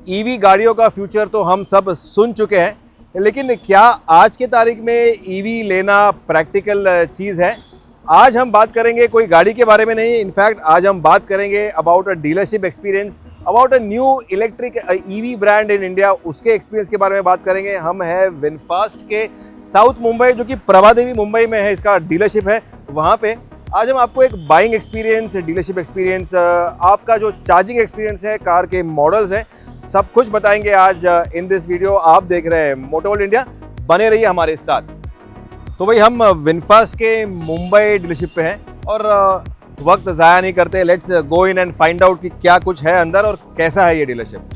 EV गाड़ियों का future तो हम सब सुन चुके हैं, लेकिन क्या आज के तारीख में ईवी लेना प्रैक्टिकल चीज़ है? आज हम बात करेंगे कोई गाड़ी के बारे में नहीं, इनफैक्ट आज हम बात करेंगे about a dealership experience, about a new electric EV brand in India, उसके एक्सपीरियंस के बारे में बात करेंगे। हम हैं विनफास्ट के साउथ मुंबई, जो कि प्रभादेवी मुंबई में है, इसका डीलरशिप है वहाँ पे। आज हम आपको एक बाइंग एक्सपीरियंस, डीलरशिप एक्सपीरियंस, आपका जो चार्जिंग एक्सपीरियंस है, कार के मॉडल्स हैं, सब कुछ बताएंगे आज इन दिस वीडियो। आप देख रहे हैं मोटर वर्ल्ड इंडिया, बने रहिए हमारे साथ। तो भाई हम विनफास्ट के मुंबई डीलरशिप पे हैं और वक्त ज़ाया नहीं करते, let's go in and find out कि क्या कुछ है अंदर और कैसा है ये डीलरशिप।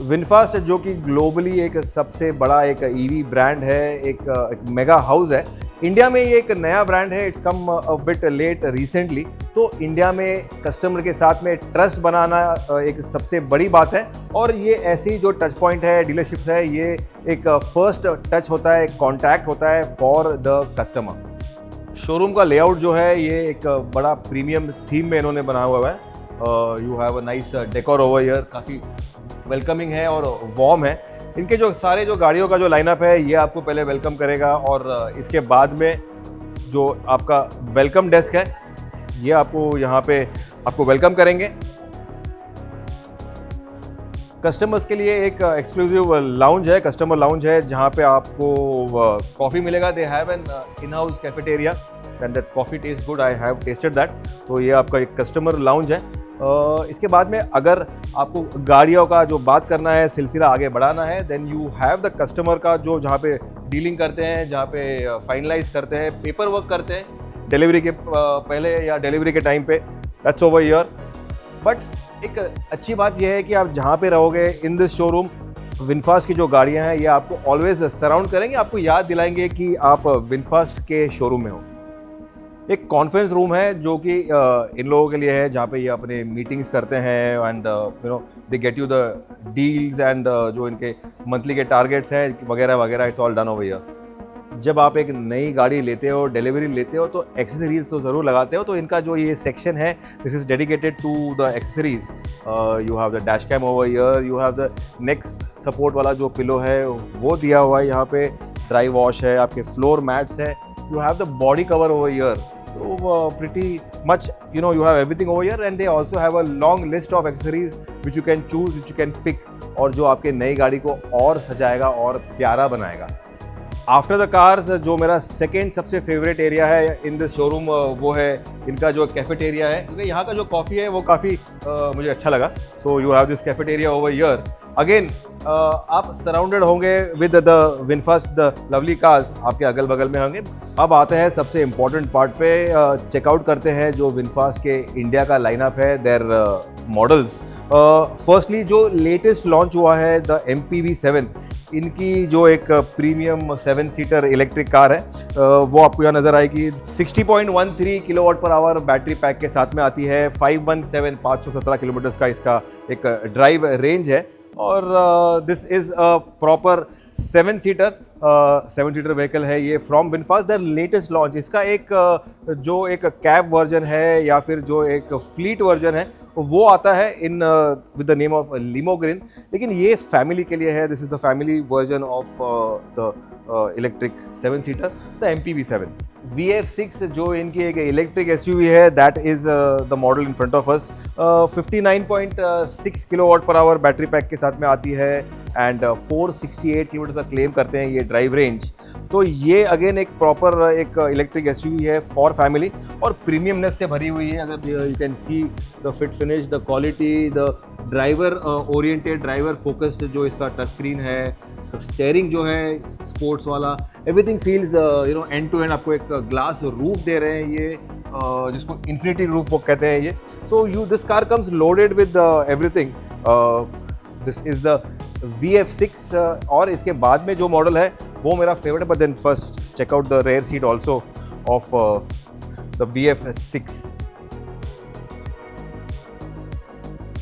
विनफास्ट जो कि ग्लोबली एक सबसे बड़ा एक ईवी ब्रांड है, एक मेगा हाउस है। इंडिया में ये एक नया ब्रांड है, it's come a bit late recently. तो इंडिया में कस्टमर के साथ में ट्रस्ट बनाना एक सबसे बड़ी बात है, और ये ऐसी जो टच पॉइंट है, डीलरशिप्स है, ये एक फर्स्ट टच होता है, एक कॉन्टैक्ट होता है फॉर द कस्टमर। शोरूम का लेआउट जो है ये एक बड़ा प्रीमियम थीम में इन्होंने बनाया हुआ है। You have a nice decor over here, काफ़ी वेलकमिंग है और वार्म है। इनके जो सारे जो गाड़ियों का जो लाइनअप है ये आपको पहले वेलकम करेगा, और इसके बाद में जो आपका वेलकम डेस्क है ये आपको यहाँ पे आपको वेलकम करेंगे। कस्टमर्स के लिए एक एक्सक्लूसिव लाउंज है, कस्टमर लाउंज है, जहाँ पे आपको कॉफ़ी मिलेगा। They have an in house cafeteria and that coffee taste good, I have tested that. तो ये आपका एक कस्टमर लाउंज है। इसके बाद में अगर आपको गाड़ियों का जो बात करना है, सिलसिला आगे बढ़ाना है, then you have the customer का जो जहाँ पे डीलिंग करते हैं, जहाँ पे फाइनलाइज करते हैं, पेपर वर्क करते हैं डिलीवरी के पहले या डिलीवरी के टाइम पे, दैट्स ओवर हियर। बट एक अच्छी बात यह है कि आप जहाँ पे रहोगे इन दिस शोरूम, विनफास्ट की जो गाड़ियाँ हैं ये आपको ऑलवेज सराउंड करेंगे, आपको याद दिलाएंगे कि आप विनफास्ट के शोरूम में हो। एक कॉन्फ्रेंस रूम है जो कि इन लोगों के लिए है, जहाँ पे ये अपने मीटिंग्स करते हैं and you know they get you the deals and जो इनके मंथली के टारगेट्स हैं वगैरह वगैरह, it's all done over here. जब आप एक नई गाड़ी लेते हो, डिलीवरी लेते हो, तो एक्सेसरीज तो ज़रूर लगाते हो। तो इनका जो ये सेक्शन है, this is dedicated to the accessories. You have the dash cam over here, you have the next support वाला जो पिलो है वो दिया हुआ है यहाँ पे, ड्राई वॉश है, आपके फ्लोर मैट्स है, you have the body cover over here, so pretty much you know you have everything over here, and they also have a long list of accessories which you can choose, which you can pick, और जो आपके नई गाड़ी को और सजाएगा और प्यारा बनाएगा। आफ्टर द कार्स जो मेरा सेकेंड सबसे फेवरेट एरिया है इन दिस शोरूम वो है इनका जो कैफेटेरिया है, क्योंकि यहाँ का जो कॉफ़ी है वो काफ़ी मुझे अच्छा लगा। So you have this cafeteria over here. Again आप सराउंडेड होंगे with the VinFast, the lovely cars आपके अगल बगल में होंगे। अब आते हैं सबसे इम्पोर्टेंट पार्ट पे, चेकआउट करते हैं जो विनफास्ट के इंडिया का लाइनअप है, देयर मॉडल्स। फर्स्टली जो लेटेस्ट लॉन्च हुआ है द MPV7, इनकी जो एक प्रीमियम 7 सीटर इलेक्ट्रिक कार है वो आपको यहाँ नज़र आएगी। 60.13 kilowatt per hour battery pack के साथ में आती है। 517 किलोमीटर्स का इसका एक ड्राइव रेंज है, और this is a proper 7 seater vehicle है ये from VinFast, the latest launch. इसका एक जो एक कैब वर्जन है या फिर जो एक फ्लीट वर्जन है वो आता है in with the name of limo green, लेकिन ये फैमिली के लिए है। This is the family version of the electric 7 seater, the MPV7। VF6 जो इनकी एक इलेक्ट्रिक SUV है, that is the model in front of us. 59.6 kilowatt per hour battery pack के साथ में आती है, एंड 468 किलोमीटर का क्लेम करते हैं ये ड्राइव रेंज। तो ये अगेन एक प्रॉपर एक इलेक्ट्रिक SUV है फॉर फैमिली, और प्रीमियमनेस से भरी हुई है। अगर you can see the fit finish, the quality, the driver oriented, driver focused जो इसका टच स्क्रीन है, स्टेयरिंग जो है स्पोर्ट्स वाला, everything feels you know end to end. आपको एक ग्लास रूफ दे रहे हैं ये, जिसको इन्फिनिटी रूफ वो कहते हैं ये। So you this car comes loaded with everything. This is the VF6, और इसके बाद में जो मॉडल है वो मेरा फेवरेट है। But then first check out the rear seat also of the VF6।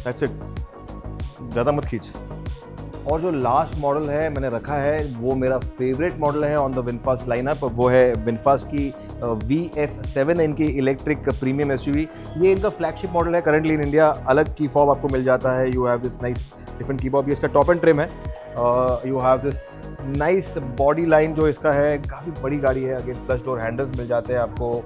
That's it, ज़्यादा मत खींच। और जो लास्ट मॉडल है मैंने रखा है वो मेरा फेवरेट मॉडल है ऑन द विनफास्ट लाइनअप, वो है विनफास्ट की VF7 इनकी इलेक्ट्रिक प्रीमियम SUV। ये इनका फ्लैगशिप मॉडल है करंटली इन इंडिया। अलग की फॉब आपको मिल जाता है, you have this nice different key fob, ये इसका टॉप एंड ट्रिम है। You have this nice body line जो इसका है, काफ़ी बड़ी गाड़ी है। अगेन फ्लश डोर हैंडल्स मिल जाते हैं आपको,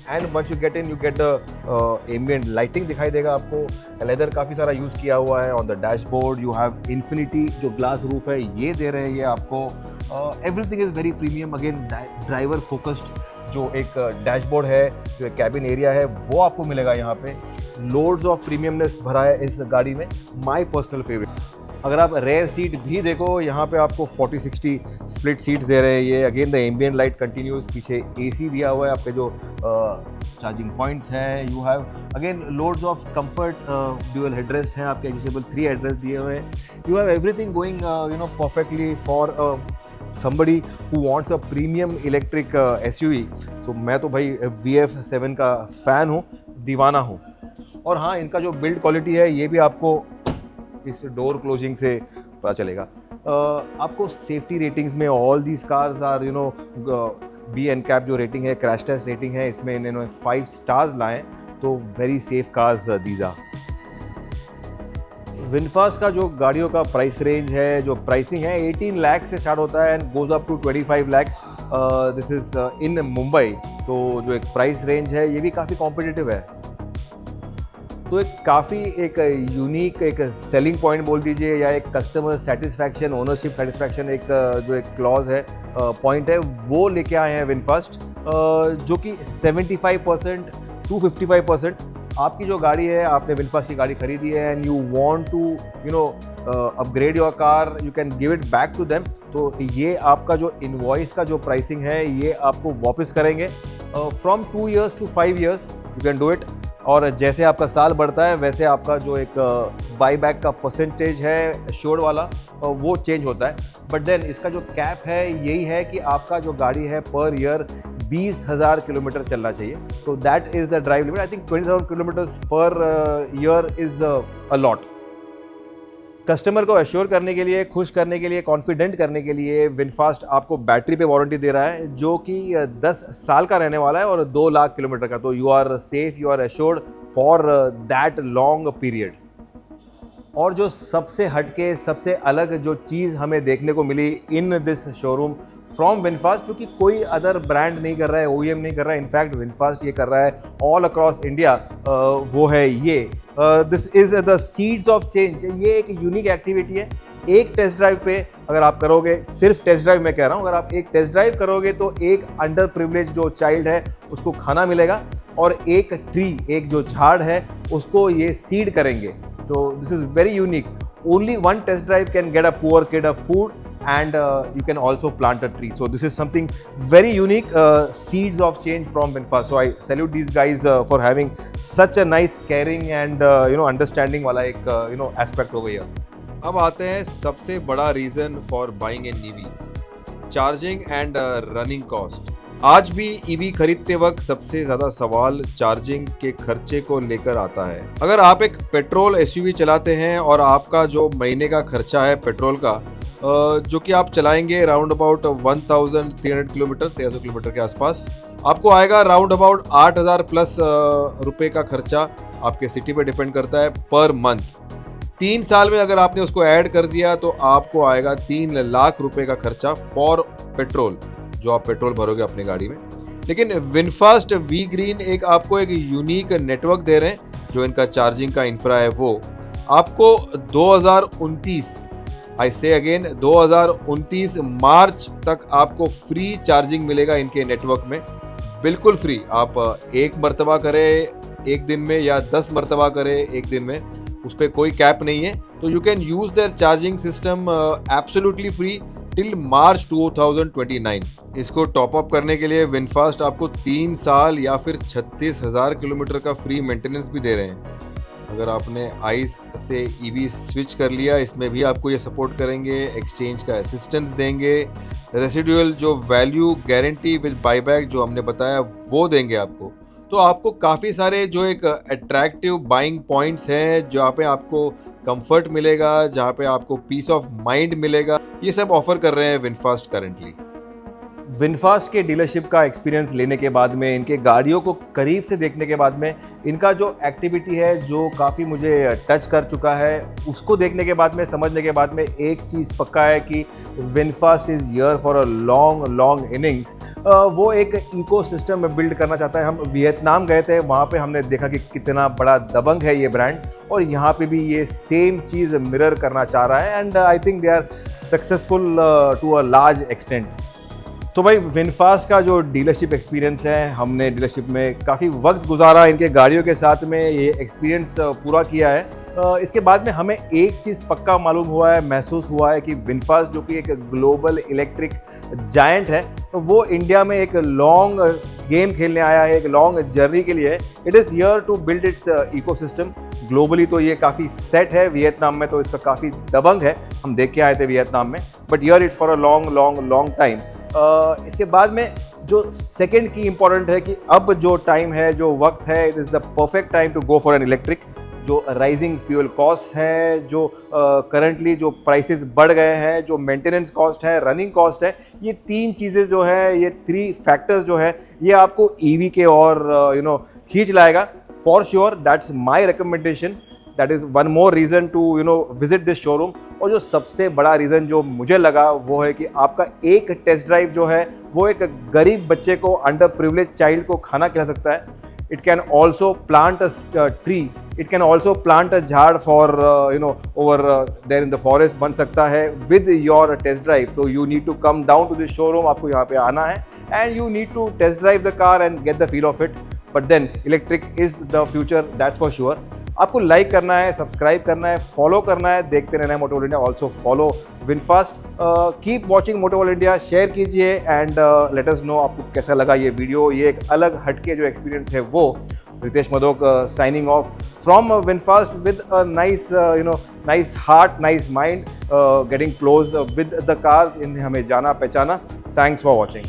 and once you get in you get the ambient lighting दिखाई देगा आपको। लेदर काफ़ी सारा यूज़ किया हुआ है on the dashboard. You have infinity जो ग्लास रूफ है ये दे रहे हैं ये आपको। Everything is very premium. Again driver focused जो एक डैशबोर्ड है, जो एक कैबिन एरिया है वो आपको मिलेगा यहाँ पे। लोड्स ऑफ प्रीमियमनेस भरा है इस गाड़ी में, माई पर्सनल फेवरेट। अगर आप रेयर सीट भी देखो यहाँ पे आपको 40-60 स्प्लिट सीट्स दे रहे हैं ये। Again the ambient light continuous, पीछे AC दिया हुआ है। आपके जो चार्जिंग पॉइंट्स हैं, you have again loads of comfort, dual headrest हैं आपके, एडजस्टेबल 3 हेडरेस्ट दिए हुए हैं। You have everything going perfectly for somebody who wants a premium electric SUV। so मैं तो भाई VF7 का फ़ैन हूँ, दीवाना हूँ। और हाँ, इनका जो बिल्ड क्वालिटी है ये भी आपको इस डोर क्लोजिंग से पता चलेगा। आपको सेफ्टी रेटिंग्स में all these cars are B NCAP जो रेटिंग है, क्रैश टेस्ट रेटिंग है, इसमें इन्होंने 5 स्टार्स लाए, तो very safe cars these are. VinFast का जो गाड़ियों का प्राइस रेंज है, जो प्राइसिंग है 18 लाख से स्टार्ट होता है and goes up to 25 lakhs. This is in Mumbai. तो जो एक प्राइस रेंज है ये भी काफ़ी कॉम्पिटिटिव है। तो एक काफ़ी एक यूनिक एक सेलिंग पॉइंट बोल दीजिए, या एक कस्टमर सेटिस्फैक्शन, ओनरशिप सेटिस्फैक्शन एक जो एक क्लॉज है, पॉइंट है, वो लेके आए हैं विनफास्ट, जो कि 75% to 55%। आपकी जो गाड़ी है, आपने विनफास्ट की गाड़ी खरीदी है and you want to upgrade your car, you can give it back to them. तो ये आपका जो इनवॉइस का जो प्राइसिंग है ये आपको वापस करेंगे from 2 years to 5 years you can do it. और जैसे आपका साल बढ़ता है वैसे आपका जो एक बाई बैक का परसेंटेज है श्योर वाला वो चेंज होता है। बट देन इसका जो कैप है यही है कि आपका जो गाड़ी है पर ईयर 20,000 किलोमीटर चलना चाहिए। So that is the drive limit. I think 20,000 kilometres per year is a lot. Customer को एश्योर करने के लिए, खुश करने के लिए, कॉन्फिडेंट करने के लिए विनफास्ट आपको बैटरी पे वारंटी दे रहा है जो कि 10 साल का रहने वाला है और 2 लाख किलोमीटर का। तो you are safe, you are assured for that long period. और जो सबसे हटके, सबसे अलग जो चीज़ हमें देखने को मिली in this showroom from VinFast, जो कि कोई अदर ब्रांड नहीं कर रहा है, OEM नहीं कर रहा है, इनफैक्ट विनफास्ट ये कर रहा है ऑल अक्रॉस इंडिया, वो है ये this is the seeds of change. ये एक यूनिक एक्टिविटी है। एक टेस्ट ड्राइव पे अगर आप करोगे, सिर्फ टेस्ट ड्राइव मैं कह रहा हूँ, अगर आप एक टेस्ट ड्राइव करोगे तो एक अंडर प्रिविलेज जो चाइल्ड है उसको खाना मिलेगा, और एक ट्री, एक जो झाड़ है उसको ये सीड करेंगे। तो this is very unique. Only one test drive can get a poor kid a food and you can also plant a tree. So this is something very unique, seeds of change from VinFast. So I salute these guys for having such a nice caring and understanding वाला एक aspect over here. अब आते हैं सबसे बड़ा reason for buying an EV, charging and running cost. आज भी EV खरीदते वक्त सबसे ज्यादा सवाल चार्जिंग के खर्चे को लेकर आता है। अगर आप एक पेट्रोल एसयूवी चलाते हैं और आपका जो महीने का खर्चा है पेट्रोल का, जो कि आप चलाएंगे राउंड अबाउट 1300 किलोमीटर, 1300 किलोमीटर के आसपास, आपको आएगा राउंड अबाउट 8,000 प्लस रुपए का खर्चा। आपके सिटी पे डिपेंड करता है पर मंथ। 3 साल में अगर आपने उसको ऐड कर दिया तो आपको आएगा 3 लाख रुपए का खर्चा फॉर पेट्रोल, जो आप पेट्रोल भरोगे अपनी गाड़ी में। लेकिन विनफास्ट वी ग्रीन एक आपको एक यूनिक नेटवर्क दे रहे हैं, जो इनका चार्जिंग का इंफ्रा है वो आपको 2029, आई से अगेन 2029 मार्च तक आपको फ्री चार्जिंग मिलेगा इनके नेटवर्क में, बिल्कुल फ्री। आप एक मरतबा करें एक दिन में या 10 मरतबा करें एक दिन में, उस पर कोई कैप नहीं है। तो you can use their charging system absolutely free till March 2029। इसको टॉप अप करने के लिए विनफास्ट आपको 3 साल या फिर 36,000 किलोमीटर का फ्री मेंटेनेंस भी दे रहे हैं। अगर आपने आइस से ईवी स्विच कर लिया, इसमें भी आपको ये सपोर्ट करेंगे, एक्सचेंज का असिस्टेंस देंगे, रेसिडुअल जो वैल्यू गारंटी विद बाईबैक जो हमने बताया वो देंगे आपको। तो आपको काफ़ी सारे जो एक अट्रैक्टिव बाइंग पॉइंट्स हैं जहाँ पे आपको कंफर्ट मिलेगा, जहाँ पे आपको पीस ऑफ माइंड मिलेगा, ये सब ऑफर कर रहे हैं विनफास्ट करंटली। विनफास्ट के डीलरशिप का एक्सपीरियंस लेने के बाद में, इनके गाड़ियों को करीब से देखने के बाद में, इनका जो एक्टिविटी है जो काफ़ी मुझे टच कर चुका है, उसको देखने के बाद में, समझने के बाद में एक चीज़ पक्का है कि VinFast is here for a long long innings. वो एक इकोसिस्टम में बिल्ड करना चाहता है। हम वियतनाम गए थे, वहाँ पे हमने देखा कि कितना बड़ा दबंग है ये ब्रांड, और यहाँ पे भी ये सेम चीज़ मिरर करना चाह रहा है, and I think they are successful to a large extent. तो भाई विनफास्ट का जो डीलरशिप एक्सपीरियंस है, हमने डीलरशिप में काफ़ी वक्त गुजारा इनके गाड़ियों के साथ में, ये एक्सपीरियंस पूरा किया है। इसके बाद में हमें एक चीज़ पक्का मालूम हुआ है, महसूस हुआ है कि विनफास्ट जो कि एक ग्लोबल इलेक्ट्रिक जायंट है, तो वो इंडिया में एक लॉन्ग गेम खेलने आया है, एक लॉन्ग जर्नी के लिए। It is here to build its ecosystem. Globally तो ये काफ़ी सेट है, वियतनाम में तो इसका काफ़ी दबंग है, हम देख के आए थे वियतनाम में, but here it's for a long long long time. इसके बाद में जो सेकंड की इम्पॉर्टेंट है कि अब जो टाइम है, जो वक्त है, it is the perfect time to go for an electric. जो राइजिंग फ्यूल कॉस्ट है, जो करंटली जो प्राइसेस बढ़ गए हैं, जो मेंटेनेंस कॉस्ट है, रनिंग कॉस्ट है, ये तीन चीज़ें जो है, ये थ्री फैक्टर्स जो है, ये आपको ईवी के और खींच लाएगा for sure. That's my recommendation. That is one more reason to visit this showroom. और जो सबसे बड़ा रीज़न जो मुझे लगा वो है कि आपका एक टेस्ट ड्राइव जो है वो एक गरीब बच्चे को, अंडर प्रिविलेज चाइल्ड को खाना खिला सकता है। It can also plant a tree, it can also plant a झाड़ for over there in the forest बन सकता है विद योर टेस्ट ड्राइव। तो you need to come down to this showroom, आपको यहाँ पे आना है, and you need to test drive the car and get the feel of it. But then electric is the future, that's for sure. आपको like करना है, subscribe करना है, फॉलो करना है, देखते रहना है Moto World India. Also follow VinFast. Keep watching Moto World India, share कीजिए एंड लेट अस नो आपको कैसा लगा ये वीडियो। ये एक अलग हटके जो एक्सपीरियंस है वो। Ritesh Madhok signing off from VinFast with a nice nice heart, nice mind, getting close with the cars. इन्हें हमें जाना पहचाना। Thanks for watching.